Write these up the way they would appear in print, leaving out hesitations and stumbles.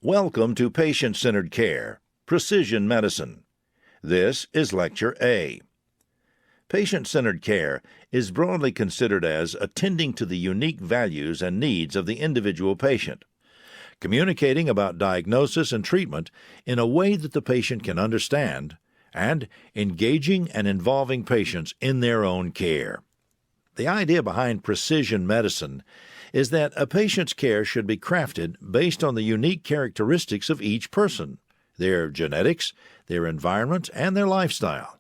Welcome to Patient-Centered Care, Precision Medicine. This is Lecture A. Patient-centered care is broadly considered as attending to the unique values and needs of the individual patient, communicating about diagnosis and treatment in a way that the patient can understand, and engaging and involving patients in their own care. The idea behind precision medicine is that a patient's care should be crafted based on the unique characteristics of each person, their genetics, their environment, and their lifestyle.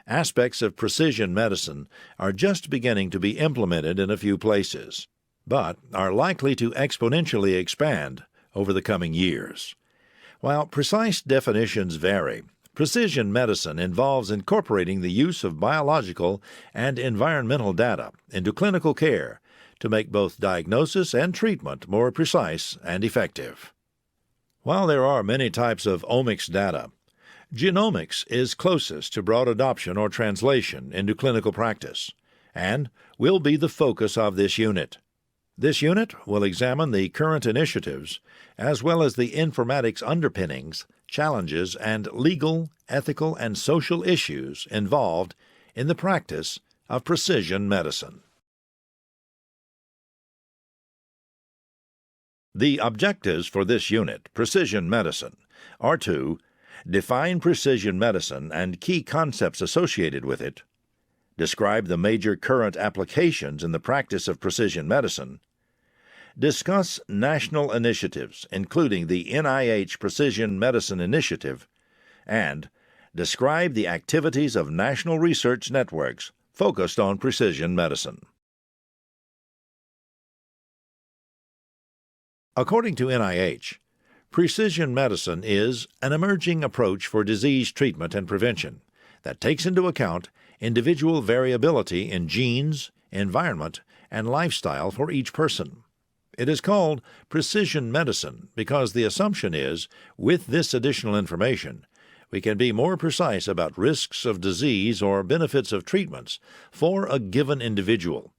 Aspects of precision medicine are just beginning to be implemented in a few places, but are likely to exponentially expand over the coming years. While precise definitions vary, precision medicine involves incorporating the use of biological and environmental data into clinical care to make both diagnosis and treatment more precise and effective. While there are many types of omics data, genomics is closest to broad adoption or translation into clinical practice, and will be the focus of this unit. This unit will examine the current initiatives, as well as the informatics underpinnings, challenges, and legal, ethical, and social issues involved in the practice of precision medicine. The objectives for this unit, Precision Medicine, are to define precision medicine and key concepts associated with it, describe the major current applications in the practice of precision medicine, discuss national initiatives, including the NIH Precision Medicine Initiative, and describe the activities of national research networks focused on precision medicine. According to NIH, precision medicine is an emerging approach for disease treatment and prevention that takes into account individual variability in genes, environment, and lifestyle for each person. It is called precision medicine because the assumption is, with this additional information, we can be more precise about risks of disease or benefits of treatments for a given individual,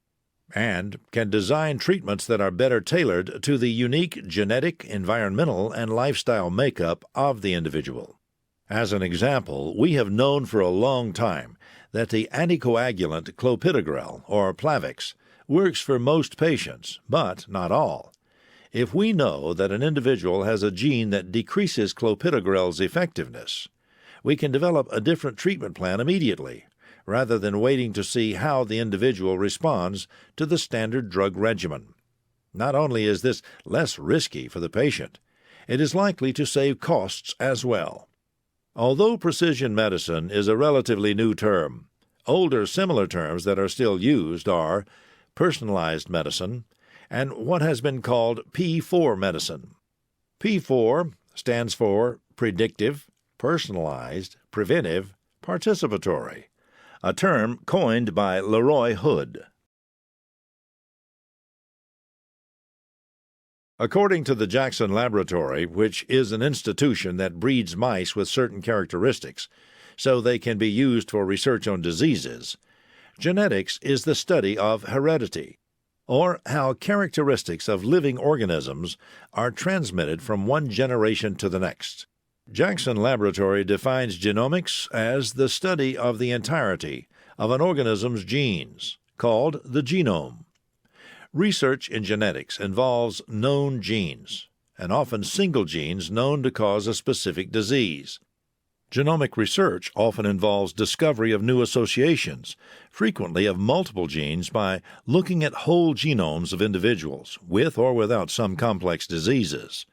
and can design treatments that are better tailored to the unique genetic, environmental, and lifestyle makeup of the individual. As an example, we have known for a long time that the anticoagulant clopidogrel, or Plavix, works for most patients, but not all. If we know that an individual has a gene that decreases clopidogrel's effectiveness, we can develop a different treatment plan immediately, rather than waiting to see how the individual responds to the standard drug regimen. Not only is this less risky for the patient, it is likely to save costs as well. Although precision medicine is a relatively new term, older similar terms that are still used are personalized medicine and what has been called P4 medicine. P4 stands for predictive, personalized, preventive, participatory, a term coined by Leroy Hood. According to the Jackson Laboratory, which is an institution that breeds mice with certain characteristics so they can be used for research on diseases, genetics is the study of heredity, or how characteristics of living organisms are transmitted from one generation to the next. Jackson Laboratory defines genomics as the study of the entirety of an organism's genes, called the genome. Research in genetics involves known genes, and often single genes known to cause a specific disease. Genomic research often involves discovery of new associations, frequently of multiple genes, by looking at whole genomes of individuals, with or without some complex diseases.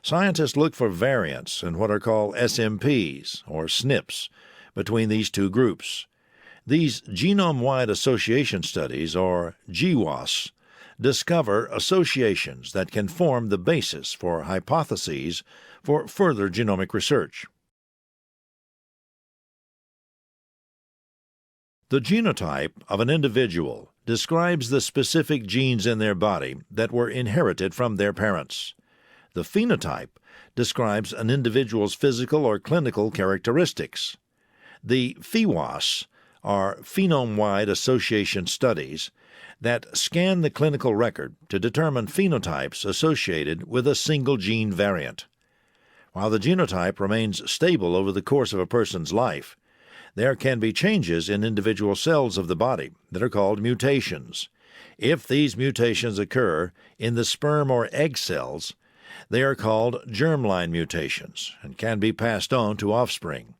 Scientists look for variants in what are called SNPs, or SNPs, between these two groups. These genome-wide association studies, or GWAS, discover associations that can form the basis for hypotheses for further genomic research. The genotype of an individual describes the specific genes in their body that were inherited from their parents. The phenotype describes an individual's physical or clinical characteristics. The PHEWAS are phenome-wide association studies that scan the clinical record to determine phenotypes associated with a single gene variant. While the genotype remains stable over the course of a person's life, there can be changes in individual cells of the body that are called mutations. If these mutations occur in the sperm or egg cells, they are called germline mutations and can be passed on to offspring.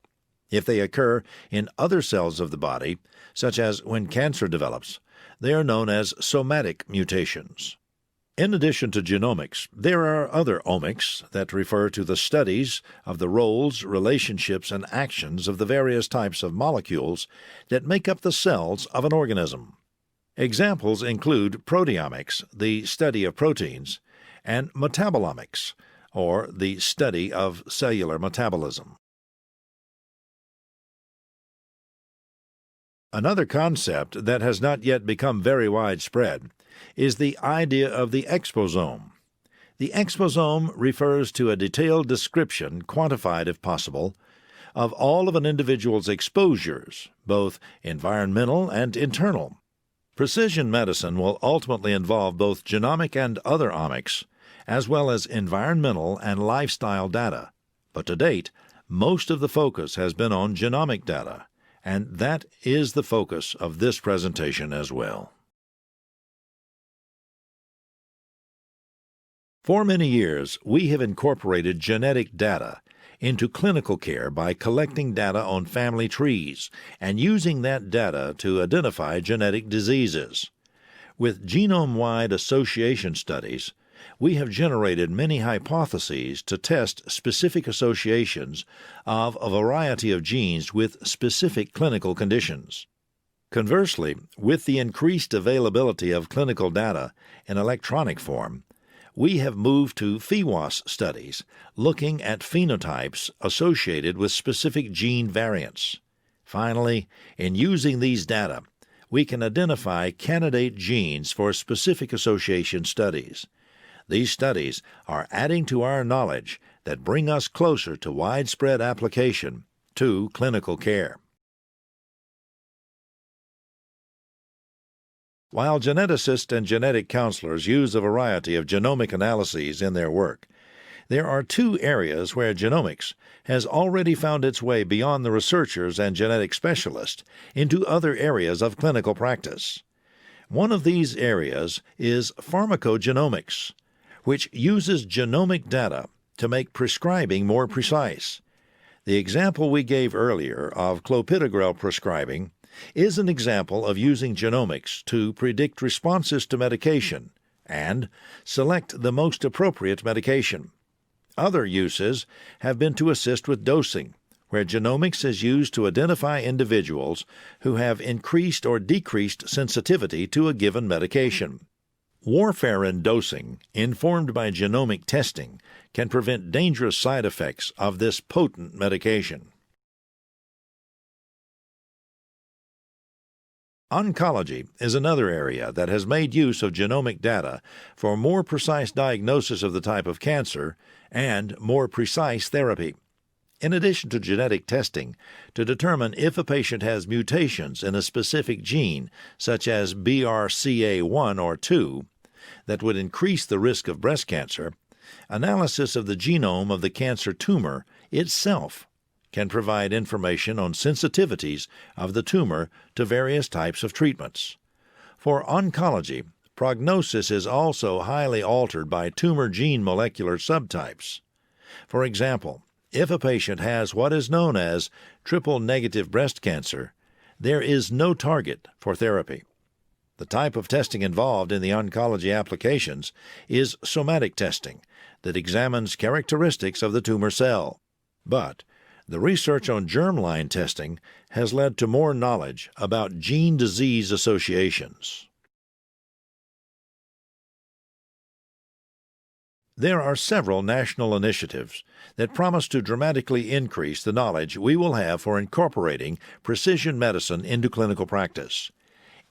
If they occur in other cells of the body, such as when cancer develops, they are known as somatic mutations. In addition to genomics, there are other omics that refer to the studies of the roles, relationships, and actions of the various types of molecules that make up the cells of an organism. Examples include proteomics, the study of proteins, and metabolomics, or the study of cellular metabolism. Another concept that has not yet become very widespread is the idea of the exosome. The exosome refers to a detailed description, quantified if possible, of all of an individual's exposures, both environmental and internal. Precision medicine will ultimately involve both genomic and other omics, as well as environmental and lifestyle data. But to date, most of the focus has been on genomic data, and that is the focus of this presentation as well. For many years, we have incorporated genetic data into clinical care by collecting data on family trees and using that data to identify genetic diseases. With genome-wide association studies, we have generated many hypotheses to test specific associations of a variety of genes with specific clinical conditions. Conversely, with the increased availability of clinical data in electronic form, we have moved to PheWAS studies, looking at phenotypes associated with specific gene variants. Finally, in using these data, we can identify candidate genes for specific association studies. These studies are adding to our knowledge that bring us closer to widespread application to clinical care. While geneticists and genetic counselors use a variety of genomic analyses in their work, there are two areas where genomics has already found its way beyond the researchers and genetic specialists into other areas of clinical practice. One of these areas is pharmacogenomics, which uses genomic data to make prescribing more precise. The example we gave earlier of clopidogrel prescribing is an example of using genomics to predict responses to medication and select the most appropriate medication. Other uses have been to assist with dosing, where genomics is used to identify individuals who have increased or decreased sensitivity to a given medication. Warfarin dosing, informed by genomic testing, can prevent dangerous side effects of this potent medication. Oncology is another area that has made use of genomic data for more precise diagnosis of the type of cancer and more precise therapy. In addition to genetic testing to determine if a patient has mutations in a specific gene, such as BRCA1 or 2, that would increase the risk of breast cancer, analysis of the genome of the cancer tumor itself can provide information on sensitivities of the tumor to various types of treatments. For oncology, prognosis is also highly altered by tumor gene molecular subtypes. For example, if a patient has what is known as triple-negative breast cancer, there is no target for therapy. The type of testing involved in the oncology applications is somatic testing that examines characteristics of the tumor cell. But the research on germline testing has led to more knowledge about gene-disease associations. There are several national initiatives that promise to dramatically increase the knowledge we will have for incorporating precision medicine into clinical practice.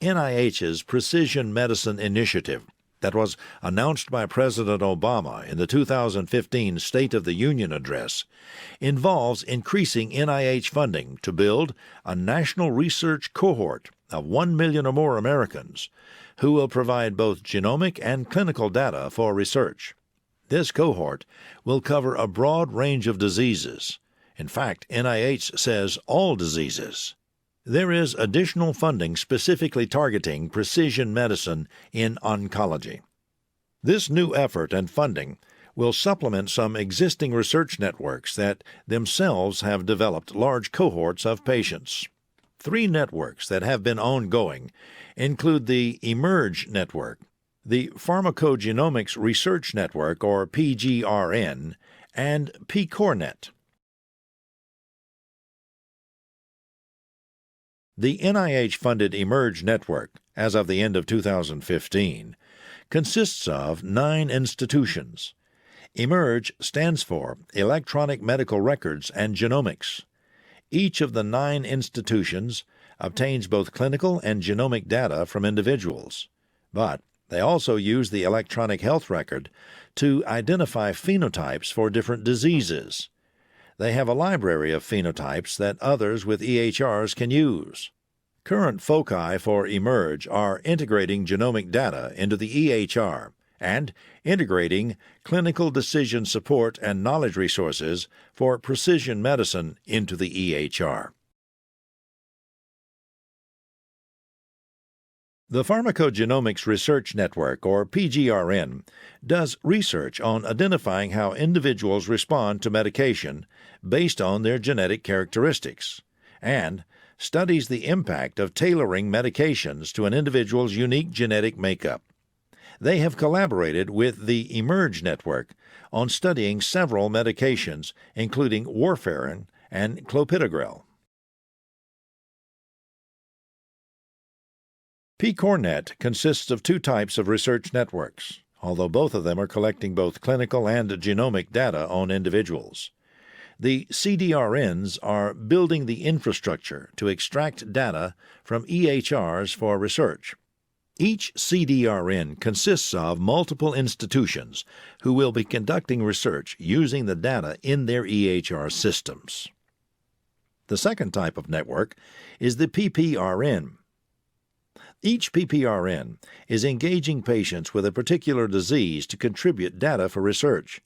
NIH's Precision Medicine Initiative, that was announced by President Obama in the 2015 State of the Union address, involves increasing NIH funding to build a national research cohort of 1 million or more Americans who will provide both genomic and clinical data for research. This cohort will cover a broad range of diseases. In fact, NIH says all diseases. There is additional funding specifically targeting precision medicine in oncology. This new effort and funding will supplement some existing research networks that themselves have developed large cohorts of patients. 3 networks that have been ongoing include the eMERGE network, the Pharmacogenomics Research Network, or PGRN, and PCORNet. The NIH-funded eMERGE network, as of the end of 2015, consists of 9 institutions. eMERGE stands for Electronic Medical Records and Genomics. Each of the 9 institutions obtains both clinical and genomic data from individuals, but they also use the electronic health record to identify phenotypes for different diseases. They have a library of phenotypes that others with EHRs can use. Current foci for eMERGE are integrating genomic data into the EHR and integrating clinical decision support and knowledge resources for precision medicine into the EHR. The Pharmacogenomics Research Network, or PGRN, does research on identifying how individuals respond to medication based on their genetic characteristics, and studies the impact of tailoring medications to an individual's unique genetic makeup. They have collaborated with the eMERGE network on studying several medications, including warfarin and clopidogrel. PCORNet consists of 2 types of research networks, although both of them are collecting both clinical and genomic data on individuals. The CDRNs are building the infrastructure to extract data from EHRs for research. Each CDRN consists of multiple institutions who will be conducting research using the data in their EHR systems. The second type of network is the PPRN. Each PPRN is engaging patients with a particular disease to contribute data for research.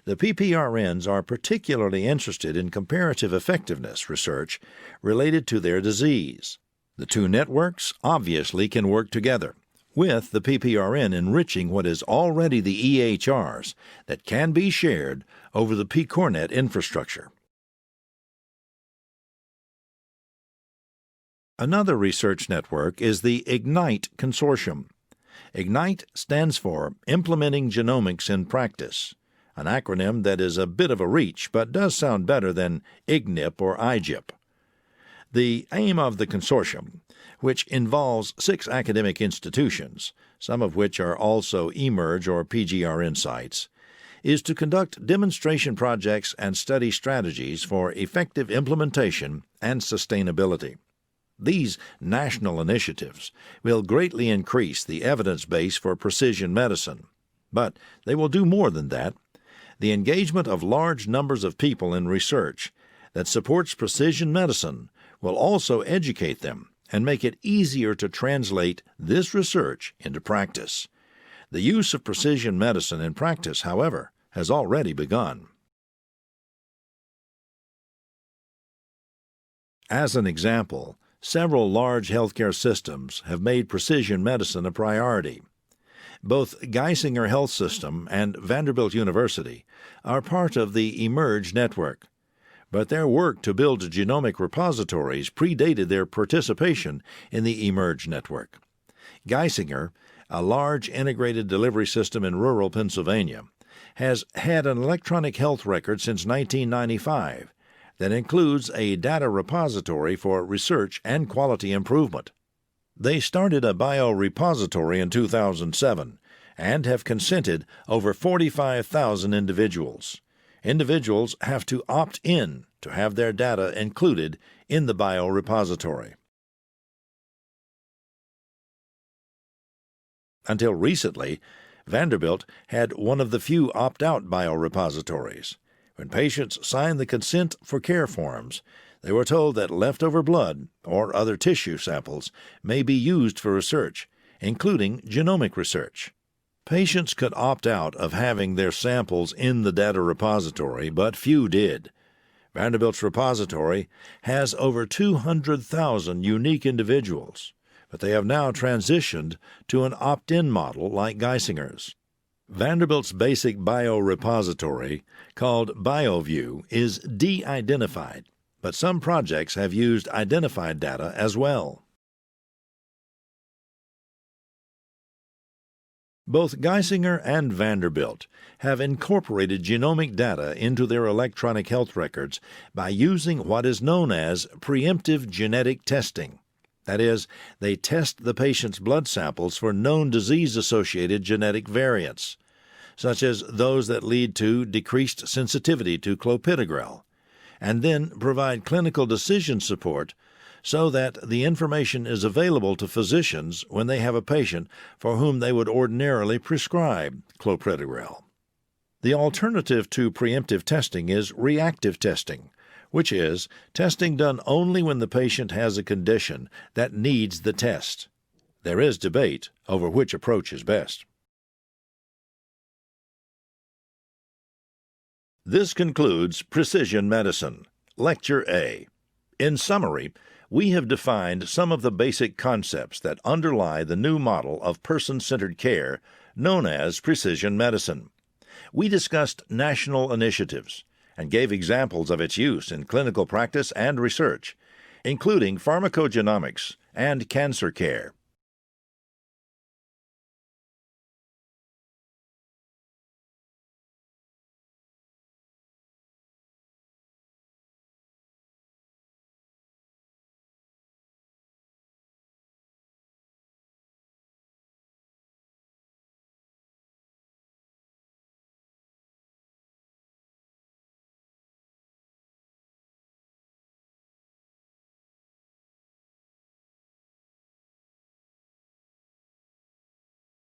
The PPRNs are particularly interested in comparative effectiveness research related to their disease. The 2 networks obviously can work together, with the PPRN enriching what is already the EHRs that can be shared over the PCORNet infrastructure. Another research network is the IGNITE Consortium. IGNITE stands for Implementing Genomics in Practice, an acronym that is a bit of a reach but does sound better than IGNIP or IGIP. The aim of the consortium, which involves 6 academic institutions, some of which are also eMERGE or PGRN sites, is to conduct demonstration projects and study strategies for effective implementation and sustainability. These national initiatives will greatly increase the evidence base for precision medicine, but they will do more than that. The engagement of large numbers of people in research that supports precision medicine will also educate them and make it easier to translate this research into practice. The use of precision medicine in practice, however, has already begun. As an example, several large healthcare systems have made precision medicine a priority. Both Geisinger Health System and Vanderbilt University are part of the eMERGE network, but their work to build genomic repositories predated their participation in the eMERGE network. Geisinger, a large integrated delivery system in rural Pennsylvania, has had an electronic health record since 1995 that includes a data repository for research and quality improvement. They started a biorepository in 2007 and have consented over 45,000 individuals. Individuals have to opt in to have their data included in the biorepository. Until recently, Vanderbilt had one of the few opt-out biorepositories. When patients signed the consent for care forms, they were told that leftover blood or other tissue samples may be used for research, including genomic research. Patients could opt out of having their samples in the data repository, but few did. Vanderbilt's repository has over 200,000 unique individuals, but they have now transitioned to an opt-in model like Geisinger's. Vanderbilt's basic biorepository, called BioView, is de-identified, but some projects have used identified data as well. Both Geisinger and Vanderbilt have incorporated genomic data into their electronic health records by using what is known as preemptive genetic testing. That is, they test the patient's blood samples for known disease-associated genetic variants, such as those that lead to decreased sensitivity to clopidogrel, and then provide clinical decision support so that the information is available to physicians when they have a patient for whom they would ordinarily prescribe clopidogrel. The alternative to preemptive testing is reactive testing, which is testing done only when the patient has a condition that needs the test. There is debate over which approach is best. This concludes Precision Medicine, Lecture A. In summary, we have defined some of the basic concepts that underlie the new model of person-centered care known as precision medicine. We discussed national initiatives and gave examples of its use in clinical practice and research, including pharmacogenomics and cancer care.